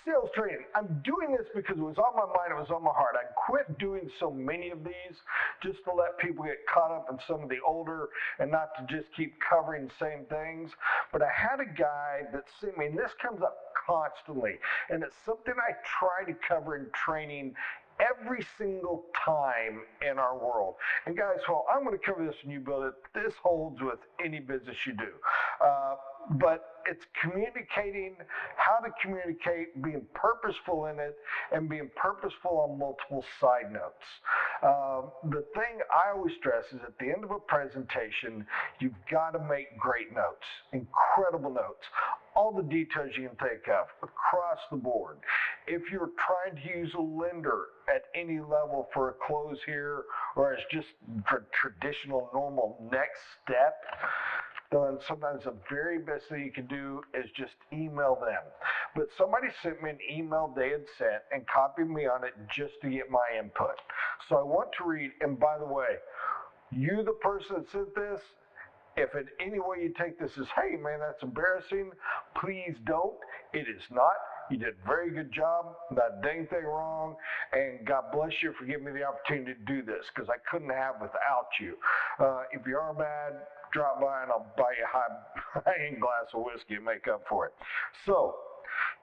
Sales training. I'm doing this because it was on my mind, it was on my heart. I quit doing so many of these just to let people get caught up in some of the older and not to just keep covering the same things. But I had a guy that sent me, and this comes up constantly, and it's something I try to cover in training every single time in our world. And guys, well, I'm going to cover this when you build it. This holds with any business you do. But it's communicating, how to communicate, being purposeful in it, and being purposeful on multiple side notes. The thing I always stress is at the end of a presentation, you've got to make great notes, incredible notes. All the details you can think of across the board. If you're trying to use a lender at any level for a close here, or as just the traditional normal next step, then sometimes the very best thing you can do is just email them. But somebody sent me an email they had sent and copied me on it just to get my input. So I want to read, and by the way, you, the person that sent this, if in any way you take this as, hey man, that's embarrassing, please don't. It is not. You did a very good job, not a dang thing wrong, and God bless you for giving me the opportunity to do this, because I couldn't have without you. If you are mad, drop by and I'll buy you a high-end glass of whiskey and make up for it. So,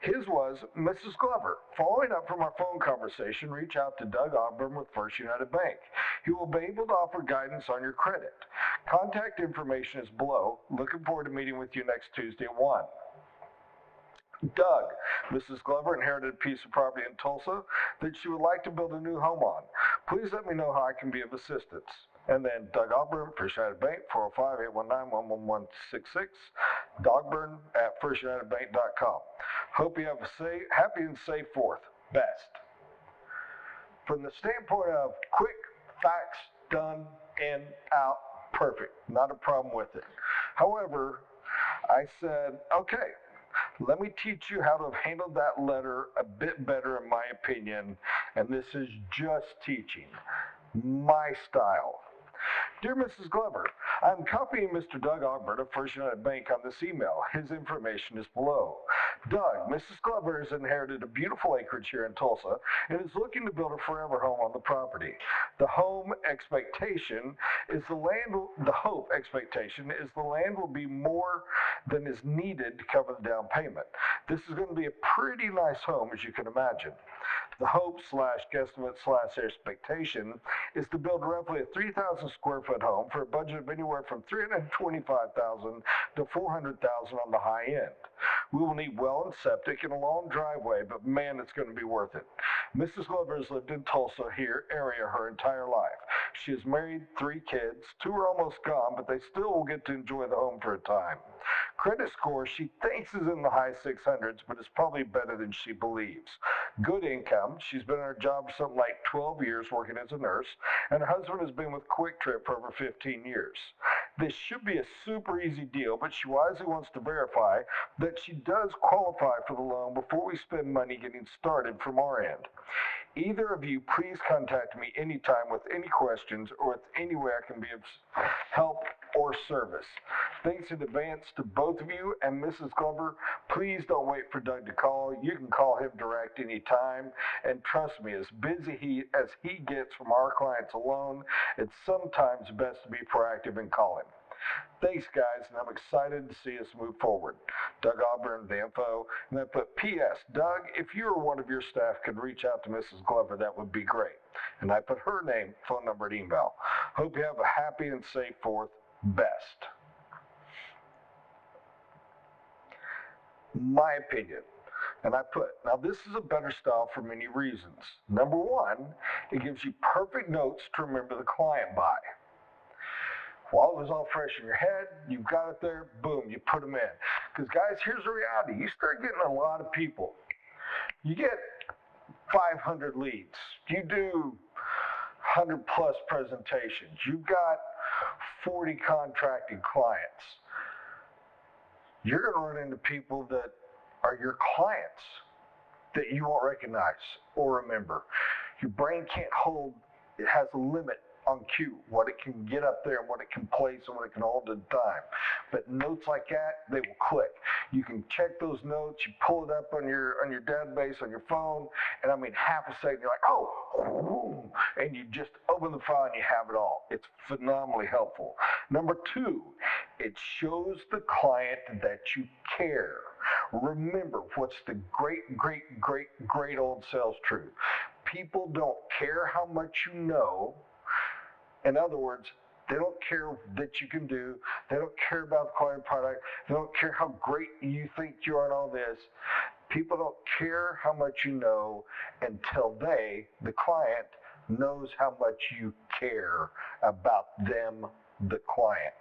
his was, Mrs. Glover, following up from our phone conversation, reach out to Doug Ogburn with First United Bank. He will be able to offer guidance on your credit. Contact information is below. Looking forward to meeting with you next Tuesday at 1. Doug, Mrs. Glover inherited a piece of property in Tulsa that she would like to build a new home on. Please let me know how I can be of assistance. And then Doug Ogburn, First United Bank, 405-819-11166, Dogburn at firstunitedbank.com. Hope you have a happy and safe 4th. Best. From the standpoint of quick, facts, done, in, out, perfect. Not a problem with it. However, I said, okay, let me teach you how to have handled that letter a bit better in my opinion, and this is just teaching. My style. Dear Mrs. Glover, I'm copying Mr. Doug Ogburn of First United Bank on this email. His information is below. Doug, Mrs. Glover has inherited a beautiful acreage here in Tulsa and is looking to build a forever home on the property. The hope expectation is the land will be more than is needed to cover the down payment. This is going to be a pretty nice home, as you can imagine. The hope slash guesstimate slash expectation is to build roughly a 3,000 square foot home for a budget of anywhere from $325,000 to $400,000 on the high end. We will need well and septic and a long driveway, but man, it's going to be worth it. Mrs. Glover has lived in Tulsa area her entire life. She is married, 3 kids, 2 are almost gone, but they still will get to enjoy the home for a time. Credit score she thinks is in the high 600s, but it's probably better than she believes. Good income. She's been in her job for something like 12 years working as a nurse, and her husband has been with Quick Trip for over 15 years. This should be a super easy deal, but she wisely wants to verify that she does qualify for the loan before we spend money getting started from our end. Either of you, please contact me anytime with any questions or with any way I can be of help or service. Thanks in advance to both of you, and Mrs. Glover, please don't wait for Doug to call. You can call him direct anytime, and trust me, as busy as he gets from our clients alone, it's sometimes best to be proactive in calling. Thanks, guys, and I'm excited to see us move forward. Doug Ogburn, the info, and then put P.S. Doug, if you or one of your staff could reach out to Mrs. Glover, that would be great. And I put her name, phone number, and email. Hope you have a happy and safe 4th. Best. My opinion. And I put, now this is a better style for many reasons. Number 1, it gives you perfect notes to remember the client by. While it was all fresh in your head, you've got it there, boom, you put them in. Because guys, here's the reality. You start getting a lot of people. You get 500 leads. You do 100 plus presentations. You've got 40 contracted clients. You're going to run into people that are your clients that you won't recognize or remember. Your brain can't hold, it has a limit on cue, what it can get up there and what it can place and what it can hold at a time. But notes like that, they will click. You can check those notes, you pull it up on your database on your phone, and I mean half a second you're like, oh, boom, and you just open the file and you have it all. It's phenomenally helpful. Number two, it shows the client that you care. Remember, what's the great old sales truth? People don't care how much you know. In other words, they don't care that you can do. They don't care about the quality of product. They don't care how great you think you are and all this. People don't care how much you know until they, the client, knows how much you care about them, the client.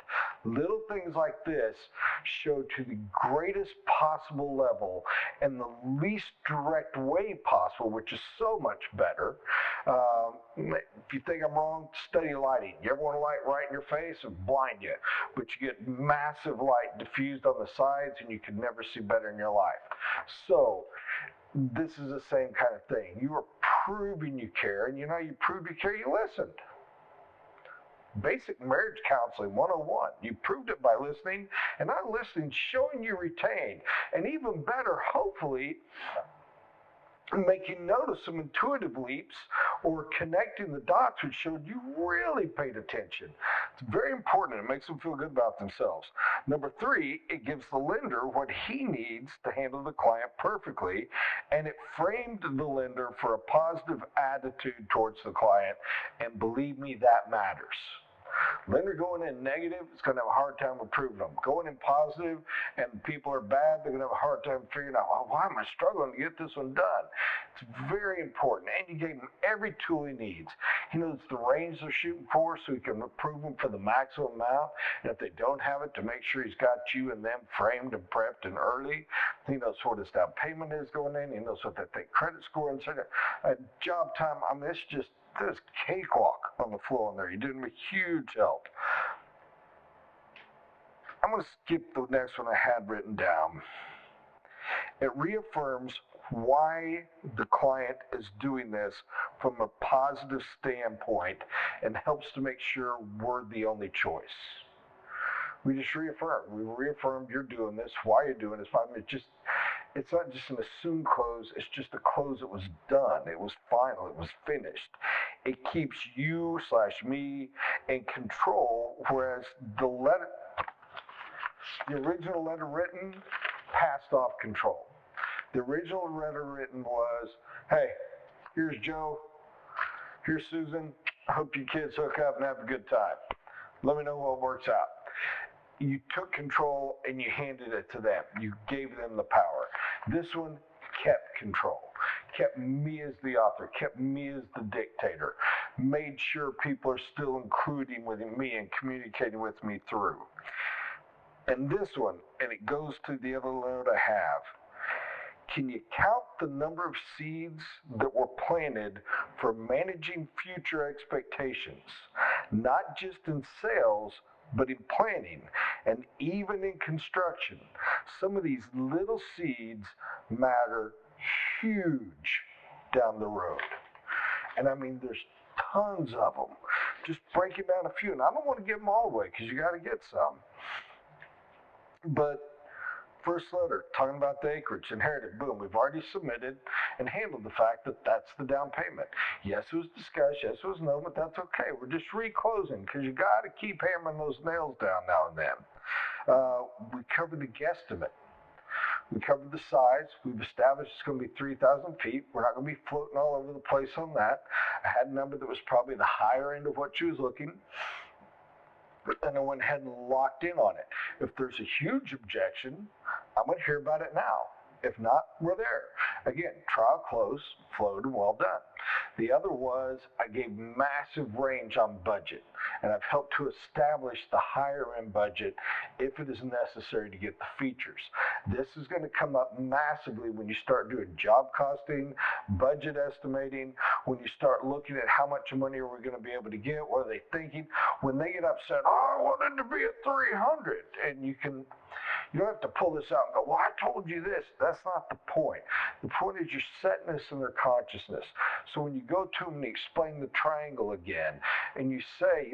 Little things like this show to the greatest possible level and the least direct way possible, which is so much better. If you think I'm wrong, study lighting. You ever want a light right in your face and blind you, but you get massive light diffused on the sides and you can never see better in your life. So this is the same kind of thing. You are proving you care, and you know you proved you care, you listened. Basic marriage counseling 101. You proved it by listening, and not listening, showing you retained. And even better, hopefully, making notice some intuitive leaps or connecting the dots which showed you really paid attention. It's very important. It makes them feel good about themselves. Number three, it gives the lender what he needs to handle the client perfectly, and it framed the lender for a positive attitude towards the client, and believe me, that matters. Lender going in negative is going to have a hard time approving them. Going in positive and people are bad, they're going to have a hard time figuring out, well, why am I struggling to get this one done? It's very important. And you gave him every tool he needs. He knows the range they're shooting for so he can approve them for the maximum amount. And if they don't have it, to make sure he's got you and them framed and prepped and early. He knows what his down payment is going in. He knows what they think credit score and such. Job time, I mean, it's just, there's cakewalk on the floor in there. You're doing me huge help. I'm going to skip the next one I had written down. It reaffirms why the client is doing this from a positive standpoint and helps to make sure we're the only choice. We just reaffirm. We reaffirmed you're doing this, why you're doing this. I mean, it's not just an assumed close, it's just a close that was done. It was final, it was finished. It keeps you / me in control, whereas the original letter written passed off control. The original letter written was, hey, here's Joe, here's Susan, I hope you kids hook up and have a good time. Let me know what works out. You took control and you handed it to them. You gave them the power. This one kept control, kept me as the author, kept me as the dictator, made sure people are still including with me and communicating with me through. And this one, and it goes to the other note I have, can you count the number of seeds that were planted for managing future expectations, not just in sales, but in planning and even in construction? Some of these little seeds matter huge down the road. And I mean, there's tons of them. Just breaking down a few, and I don't want to give them all away because you got to get some. But first letter, talking about the acreage, inherited, boom, we've already submitted and handled the fact that that's the down payment. Yes, it was discussed, yes, it was known, but that's okay. We're just reclosing because you got to keep hammering those nails down now and then. We covered the guesstimate. We covered the size. We've established it's going to be 3,000 feet. We're not going to be floating all over the place on that. I had a number that was probably the higher end of what she was looking. And I went ahead and locked in on it. If there's a huge objection, I'm going to hear about it now. If not, we're there. Again, trial close, flowed, and well done. The other was I gave massive range on budget, and I've helped to establish the higher end budget if it is necessary to get the features. This is going to come up massively when you start doing job costing, budget estimating, when you start looking at how much money are we going to be able to get, what are they thinking. When they get upset, oh, I wanted to be at 300, and you can You don't have to pull this out and go, well, I told you this. That's not the point. The point is you're setting this in their consciousness. So when you go to them and you explain the triangle again, and you say,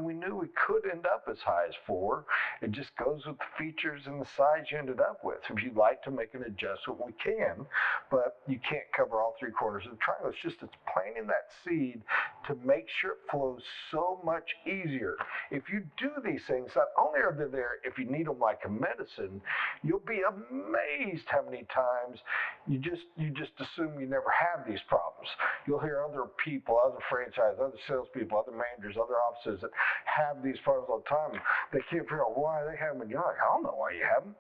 we knew we could end up as high as 4. It just goes with the features and the size you ended up with. If you'd like to make an adjustment, we can, but you can't cover all 3 corners of the triangle. It's planting that seed to make sure it flows so much easier. If you do these things, not only are they there if you need them like a medicine, you'll be amazed how many times you just assume you never have these problems. You'll hear other people, other franchise, other salespeople, other managers, other offices that have these problems all the time. They can't figure out why they have them. And you're like, I don't know why you have them.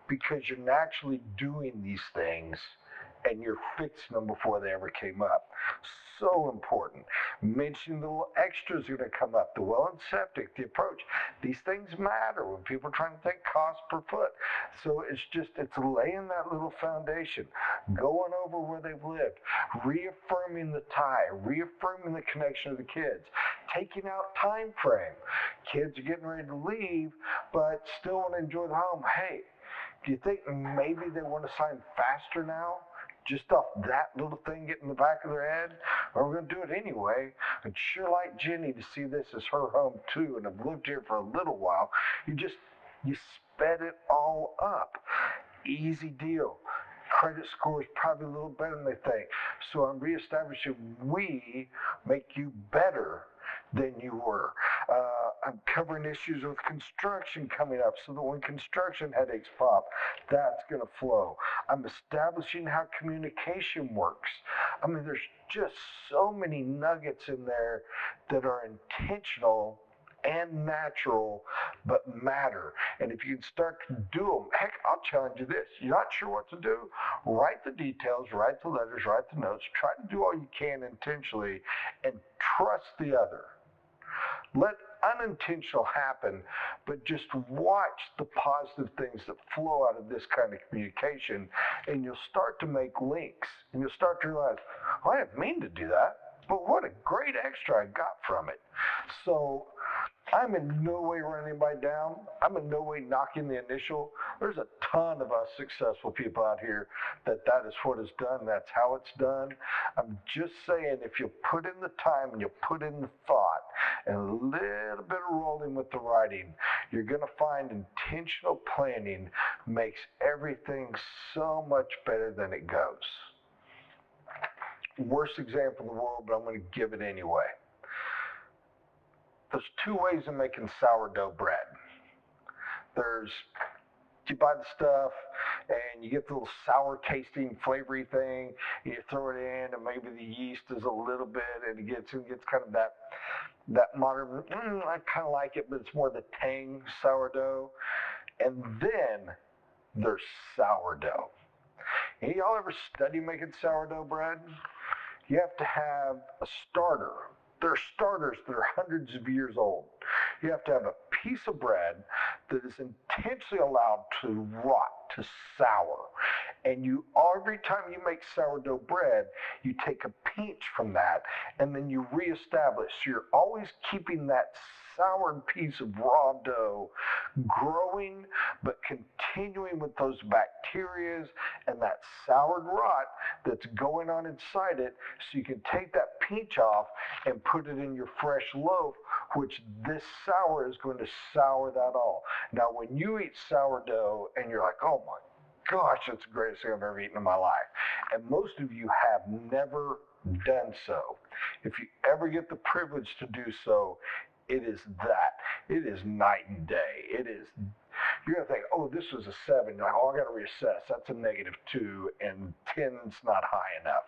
Because you're naturally doing these things and you're fixing them before they ever came up. So important. Mentioning the little extras are going to come up. The well and septic, the approach. These things matter when people are trying to think cost per foot. So it's laying that little foundation, going over where they've lived, reaffirming the tie, reaffirming the connection of the kids, taking out time frame. Kids are getting ready to leave, but still want to enjoy the home. Hey, do you think maybe they want to sign faster now? Just off that little thing getting in the back of their head? Or we're going to do it anyway. I'd sure like Jenny to see this as her home too, and I've lived here for a little while. You sped it all up. Easy deal. Credit score is probably a little better than they think. So I'm reestablishing we make you better than you were. I'm covering issues with construction coming up so that when construction headaches pop, that's going to flow. I'm establishing how communication works. There's just so many nuggets in there that are intentional and natural, but matter. And if you can start to do them, heck, I'll challenge you this. You're not sure what to do? Write the details, write the letters, write the notes. Try to do all you can intentionally and trust the other. Let unintentional happen, but just watch the positive things that flow out of this kind of communication, and you'll start to make links, and you'll start to realize, I didn't mean to do that, but what a great extra I got from it. So I'm in no way running anybody down. I'm in no way knocking the initial. There's a ton of us successful people out here that is what is done. That's how it's done. I'm just saying, if you put in the time and you put in the thought and a little bit of rolling with the writing, you're going to find intentional planning makes everything so much better than it goes. Worst example in the world, but I'm going to give it anyway. There's 2 ways of making sourdough bread. You buy the stuff and you get the little sour tasting flavory thing, and you throw it in, and maybe the yeast is a little bit, and it gets kind of that modern, I kind of like it, but it's more the tang sourdough. And then there's sourdough. Any y'all ever study making sourdough bread? You have to have a starter. There are starters that are hundreds of years old. You have to have a piece of bread that is intentionally allowed to rot, to sour. And every time you make sourdough bread, you take a pinch from that, and then you reestablish. So you're always keeping that soured piece of raw dough growing, but continuing with those bacteria and that soured rot that's going on inside it, so you can take that pinch off and put it in your fresh loaf, which this sour is going to sour that all. Now, when you eat sourdough and you're like, oh my gosh, that's the greatest thing I've ever eaten in my life, and most of you have never done so. If you ever get the privilege to do so, it is that. It is night and day. It is. You're going to think, oh, this was a 7. You're like, oh, I got to reassess. That's a -2, and 10's not high enough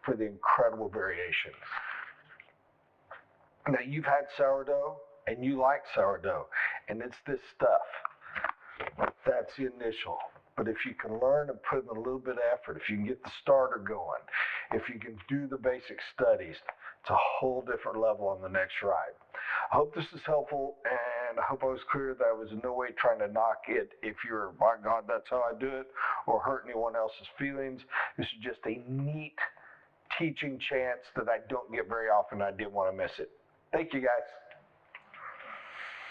for the incredible variation. Now, you've had sourdough, and you like sourdough, and it's this stuff. That's the initial. But if you can learn and put in a little bit of effort, if you can get the starter going, if you can do the basic studies, it's a whole different level on the next ride. I hope this is helpful, and I hope I was clear that I was in no way trying to knock it if you're, my God, that's how I do it, or hurt anyone else's feelings. This is just a neat teaching chance that I don't get very often. I didn't want to miss it. Thank you, guys.